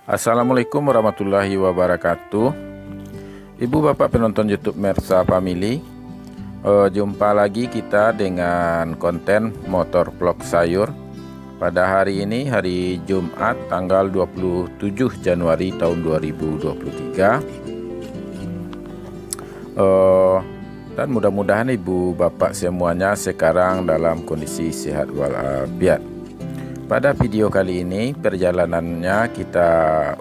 Assalamualaikum warahmatullahi wabarakatuh. Ibu bapak penonton YouTube Mersa Family, jumpa lagi kita dengan konten motor vlog sayur. Pada hari ini hari Jumat tanggal 27 Januari tahun 2023. Dan mudah-mudahan ibu bapak semuanya sekarang dalam kondisi sehat walafiat. Pada video kali ini perjalanannya kita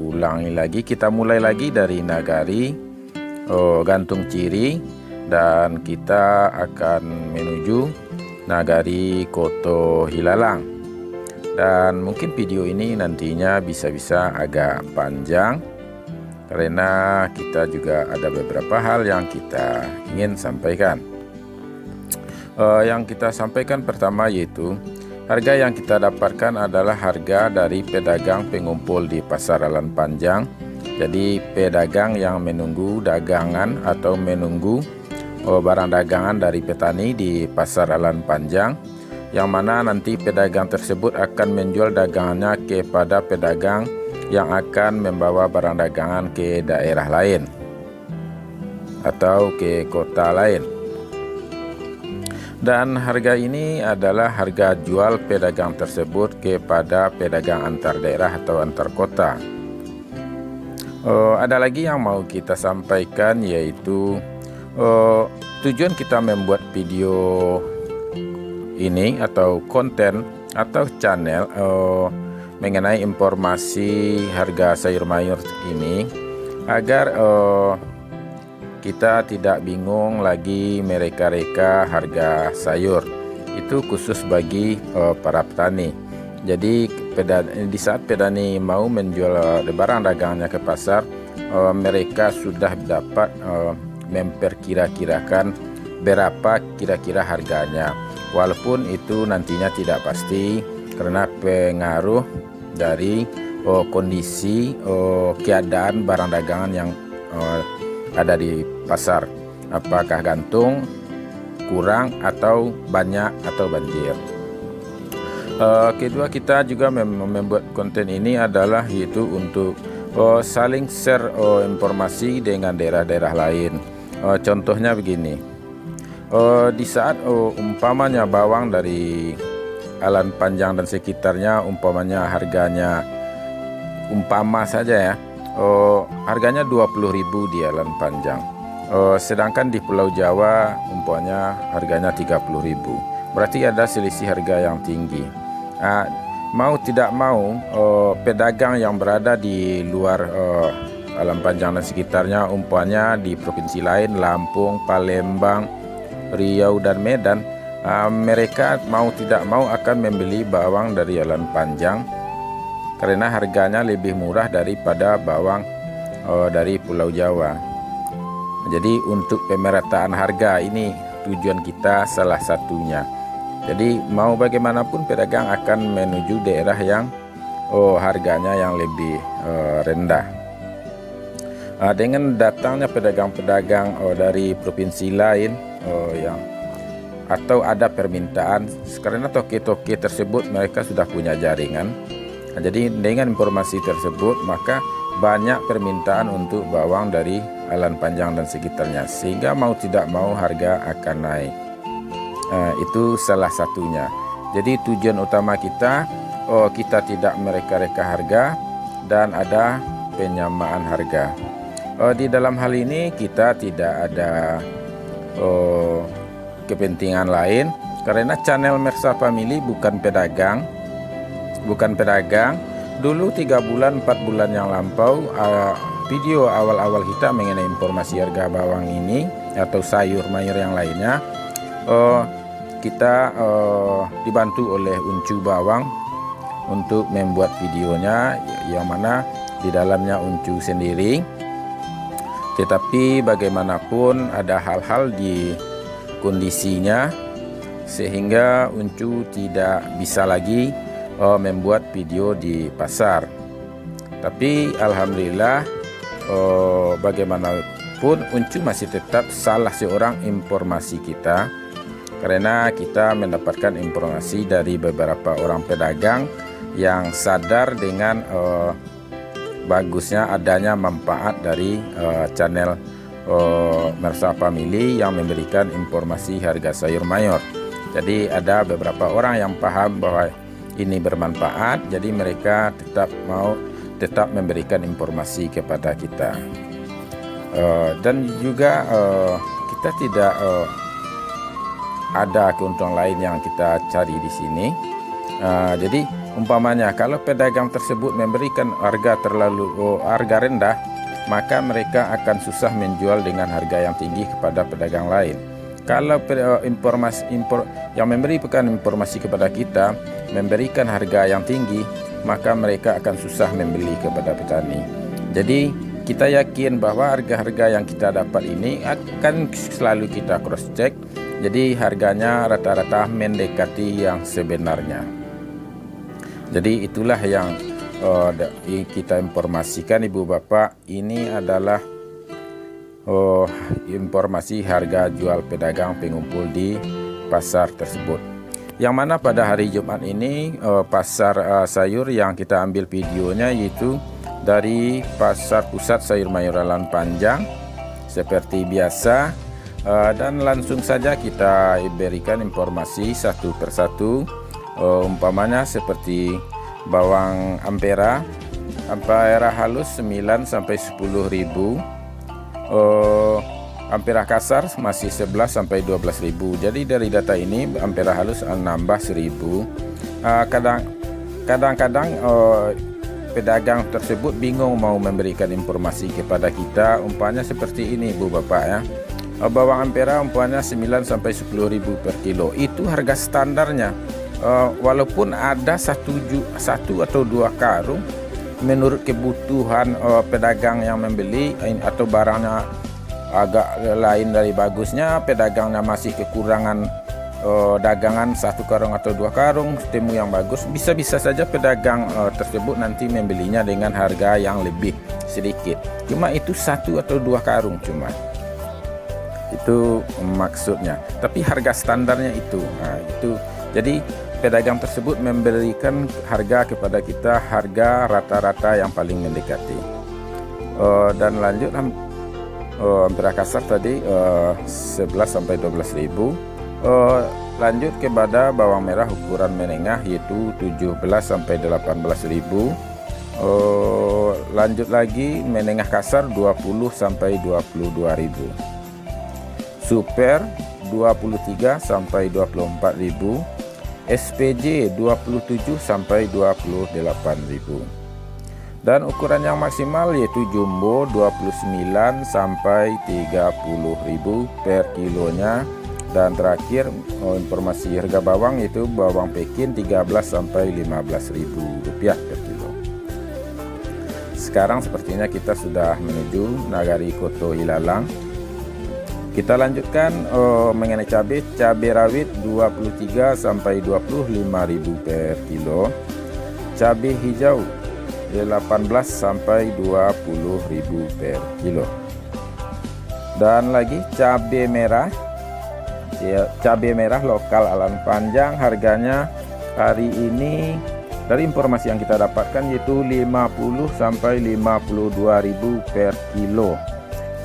ulangi lagi, kita mulai lagi dari Nagari Gantung Ciri dan kita akan menuju Nagari Koto Hilalang. Dan mungkin video ini nantinya bisa-bisa agak panjang karena kita juga ada beberapa hal yang kita ingin sampaikan. Yang kita sampaikan pertama yaitu harga yang kita dapatkan adalah harga dari pedagang pengumpul di Pasar Alan Panjang. Jadi pedagang yang menunggu dagangan atau menunggu barang dagangan dari petani di Pasar Alan Panjang, yang mana nanti pedagang tersebut akan menjual dagangannya kepada pedagang yang akan membawa barang dagangan ke daerah lain atau ke kota lain. Dan harga ini adalah harga jual pedagang tersebut kepada pedagang antar daerah atau antar kota. Ada lagi yang mau kita sampaikan yaitu tujuan kita membuat video ini atau konten atau channel mengenai informasi harga sayur mayur ini agar kita tidak bingung lagi mereka-reka harga sayur. Itu khusus bagi para petani. Jadi di saat petani mau menjual barang dagangannya ke pasar, mereka sudah dapat memperkira-kirakan berapa kira-kira harganya. Walaupun itu nantinya tidak pasti karena pengaruh dari kondisi keadaan barang dagangan yang ada di pasar, apakah gantung, kurang atau banyak atau banjir. Kedua, kita juga membuat konten ini adalah yaitu untuk saling share informasi dengan daerah-daerah lain. Contohnya begini, di saat umpamanya bawang dari Alan Panjang dan sekitarnya umpamanya harganya umpama saja ya, harganya 20.000 di Alan Panjang, sedangkan di Pulau Jawa umpamanya harganya 30.000. Berarti ada selisih harga yang tinggi. Mau tidak mau pedagang yang berada di luar Alan Panjang dan sekitarnya umpamanya di provinsi lain, Lampung, Palembang, Riau dan Medan, mereka mau tidak mau akan membeli bawang dari Alan Panjang karena harganya lebih murah daripada bawang dari Pulau Jawa. Jadi untuk pemerataan harga ini tujuan kita salah satunya. Jadi mau bagaimanapun pedagang akan menuju daerah yang harganya yang lebih rendah. Dengan datangnya pedagang-pedagang dari provinsi lain yang atau ada permintaan, karena toke-toke tersebut mereka sudah punya jaringan. Jadi dengan informasi tersebut maka banyak permintaan untuk bawang dari Alan Panjang dan sekitarnya, sehingga mau tidak mau harga akan naik. Itu salah satunya. Jadi tujuan utama kita, kita tidak mereka-reka harga dan ada penyamaan harga. Di dalam hal ini kita tidak ada kepentingan lain karena channel Mersa Family bukan pedagang. Dulu 3 bulan 4 bulan yang lampau, video awal-awal kita mengenai informasi harga bawang ini atau sayur mayur yang lainnya, kita dibantu oleh Uncu Bawang untuk membuat videonya, yang mana di dalamnya Uncu sendiri. Tetapi bagaimanapun ada hal-hal di kondisinya sehingga Uncu tidak bisa lagi membuat video di pasar. Tapi alhamdulillah bagaimanapun Uncu masih tetap salah seorang informasi kita, karena kita mendapatkan informasi dari beberapa orang pedagang yang sadar dengan bagusnya adanya manfaat dari channel Mersa Family yang memberikan informasi harga sayur mayur. Jadi ada beberapa orang yang paham bahwa ini bermanfaat, jadi mereka tetap memberikan informasi kepada kita. Dan juga kita tidak ada keuntungan lain yang kita cari di sini. Jadi umpamanya kalau pedagang tersebut memberikan harga harga rendah, maka mereka akan susah menjual dengan harga yang tinggi kepada pedagang lain. Kalau yang memberikan informasi kepada kita memberikan harga yang tinggi, maka mereka akan susah membeli kepada petani. Jadi kita yakin bahwa harga-harga yang kita dapat ini akan selalu kita cross check. Jadi harganya rata-rata mendekati yang sebenarnya. Jadi itulah yang kita informasikan Ibu Bapak. Ini adalah informasi harga jual pedagang pengumpul di pasar tersebut. Yang mana pada hari Jumat ini pasar sayur yang kita ambil videonya yaitu dari Pasar Pusat Sayur Mayur Alan Panjang seperti biasa, dan langsung saja kita berikan informasi satu persatu. Umpamanya seperti bawang ampera halus 9 sampai 10.000, ampera kasar masih 11 sampai 12.000. Jadi dari data ini ampera halus nambah 1.000. Kadang-kadang pedagang tersebut bingung mau memberikan informasi kepada kita, umpamanya seperti ini Bu Bapak ya. Bawang ampera umpamanya 9 sampai 10.000 per kilo. Itu harga standarnya. Walaupun ada satu atau dua karung menurut kebutuhan pedagang yang membeli atau barangnya agak lain dari bagusnya, pedagangnya masih kekurangan dagangan satu karung atau dua karung temu yang bagus, bisa saja pedagang tersebut nanti membelinya dengan harga yang lebih sedikit. Cuma itu satu atau dua karung cuma. Itu maksudnya. Tapi harga standarnya itu. Nah, itu. Jadi pedagang tersebut memberikan harga kepada kita, harga rata-rata yang paling mendekati. Dan lanjut ampera kasar tadi 11 sampai 12.000. Lanjut kepada bawang merah ukuran menengah yaitu 17 sampai 18.000. Lanjut lagi menengah kasar 20 sampai 22.000. Super 23 sampai 24.000. SPJ 27 sampai 28.000. Dan ukuran yang maksimal yaitu jumbo 29 sampai 30.000 per kilonya. Dan terakhir informasi harga bawang yaitu bawang Pekin 13 sampai 15.000 rupiah per kilo. Sekarang sepertinya kita sudah menuju Nagari Koto Ilalang. Kita lanjutkan mengenai cabai rawit 23 sampai 25.000 per kilo. Cabai hijau 18 sampai 20.000 per kilo. Dan lagi cabai merah lokal Alan Panjang, harganya hari ini dari informasi yang kita dapatkan yaitu 50 sampai 52.000 per kilo.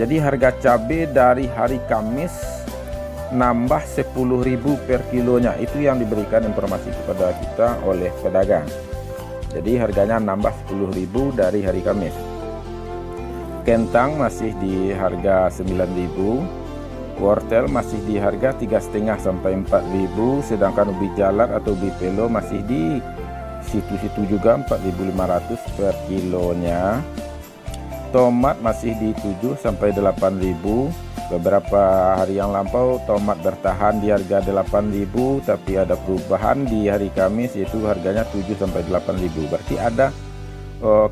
Jadi harga cabai dari hari Kamis nambah 10.000 per kilonya. Itu yang diberikan informasi kepada kita oleh pedagang. Jadi harganya nambah 10.000 dari hari Kamis. Kentang masih di harga 9.000. Wortel masih di harga 3,5 sampai 4.000. Sedangkan ubi jalar atau ubi pelo masih di situ-situ juga 4.500 per kilonya. Tomat masih di 7 sampai 8.000. Beberapa hari yang lampau tomat bertahan di harga 8.000, tapi ada perubahan di hari Kamis yaitu harganya 7 sampai 8.000. Berarti ada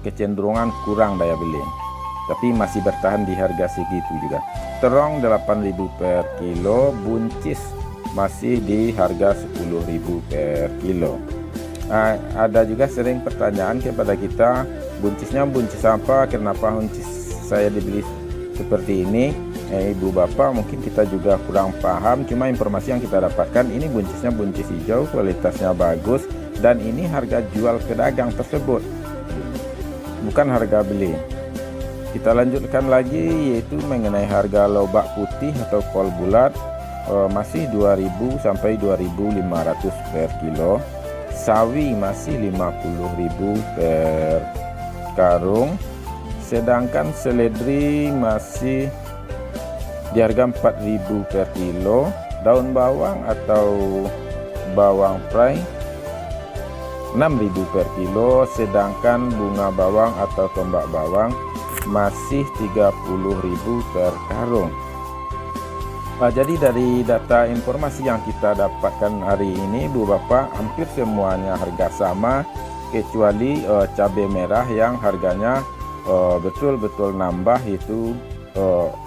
kecenderungan kurang daya beli. Tapi masih bertahan di harga segitu juga. Terong 8.000 per kilo, buncis masih di harga 10.000 per kilo. Ada juga sering pertanyaan kepada kita, buncisnya buncis apa, kenapa buncis saya dibeli seperti ini. Ibu bapak mungkin kita juga kurang paham, cuma informasi yang kita dapatkan ini buncisnya buncis hijau, kualitasnya bagus, dan ini harga jual pedagang tersebut. bukan harga beli. Kita lanjutkan lagi, yaitu mengenai harga lobak putih atau kol bulat, masih 2000 sampai 2500 per kilo. Sawi masih 50.000 per karung, sedangkan seledri masih di harga 4.000 per kilo. Daun bawang atau bawang prei 6.000 per kilo, sedangkan bunga bawang atau tombak bawang masih 30.000 per karung. Jadi dari data informasi yang kita dapatkan hari ini, Ibu Bapak, hampir semuanya harga sama, kecuali cabai merah yang harganya betul-betul nambah, itu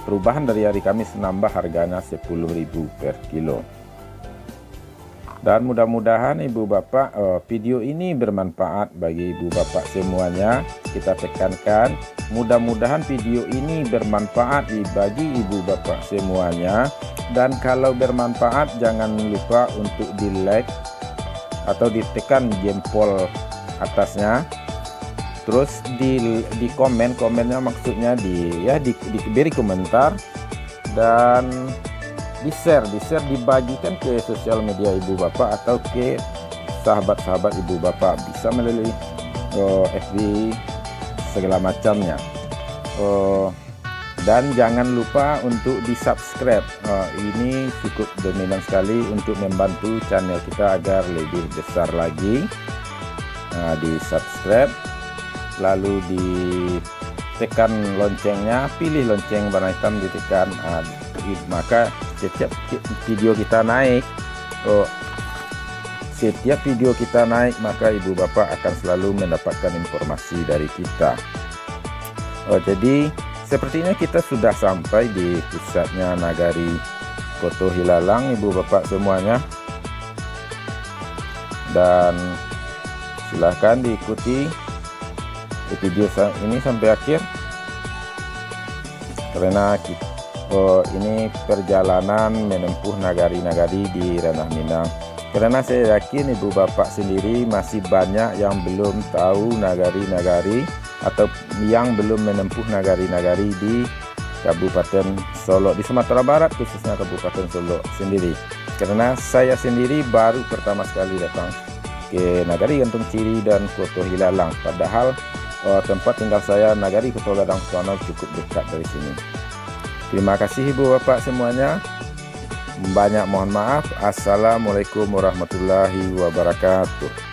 perubahan dari hari Kamis, nambah harganya 10.000 per kilo. Dan mudah-mudahan Ibu Bapak, video ini bermanfaat bagi Ibu Bapak semuanya. Kita tekankan, mudah-mudahan video ini bermanfaat bagi Ibu Bapak semuanya. Dan kalau bermanfaat, jangan lupa untuk di like atau ditekan jempol atasnya. Terus di komennya, maksudnya diberi komentar, dan di share, dibagikan ke sosial media Ibu Bapak atau ke sahabat-sahabat Ibu Bapak, bisa melalui FB segala macamnya. Dan jangan lupa untuk di subscribe, ini cukup dominan sekali untuk membantu channel kita agar lebih besar lagi. Di subscribe, lalu ditekan loncengnya, pilih lonceng warna hitam, ditekan, maka setiap video kita naik, maka Ibu Bapak akan selalu mendapatkan informasi dari kita. Jadi sepertinya kita sudah sampai di pusatnya Nagari Koto Hilalang, Ibu Bapak semuanya, dan silahkan diikuti video ini sampai akhir, karena ini perjalanan menempuh nagari-nagari di ranah Minang. Karena saya yakin Ibu Bapak sendiri masih banyak yang belum tahu nagari-nagari atau yang belum menempuh nagari-nagari di Kabupaten Solo, di Sumatera Barat, khususnya Kabupaten Solo sendiri. Karena saya sendiri baru pertama sekali datang ke Nagari Gantung Ciri dan Koto Hilalang, padahal tempat tinggal saya Nagari Koto Ladang Suano cukup dekat dari sini. Terima kasih Ibu Bapak semuanya. Banyak mohon maaf. Assalamualaikum warahmatullahi wabarakatuh.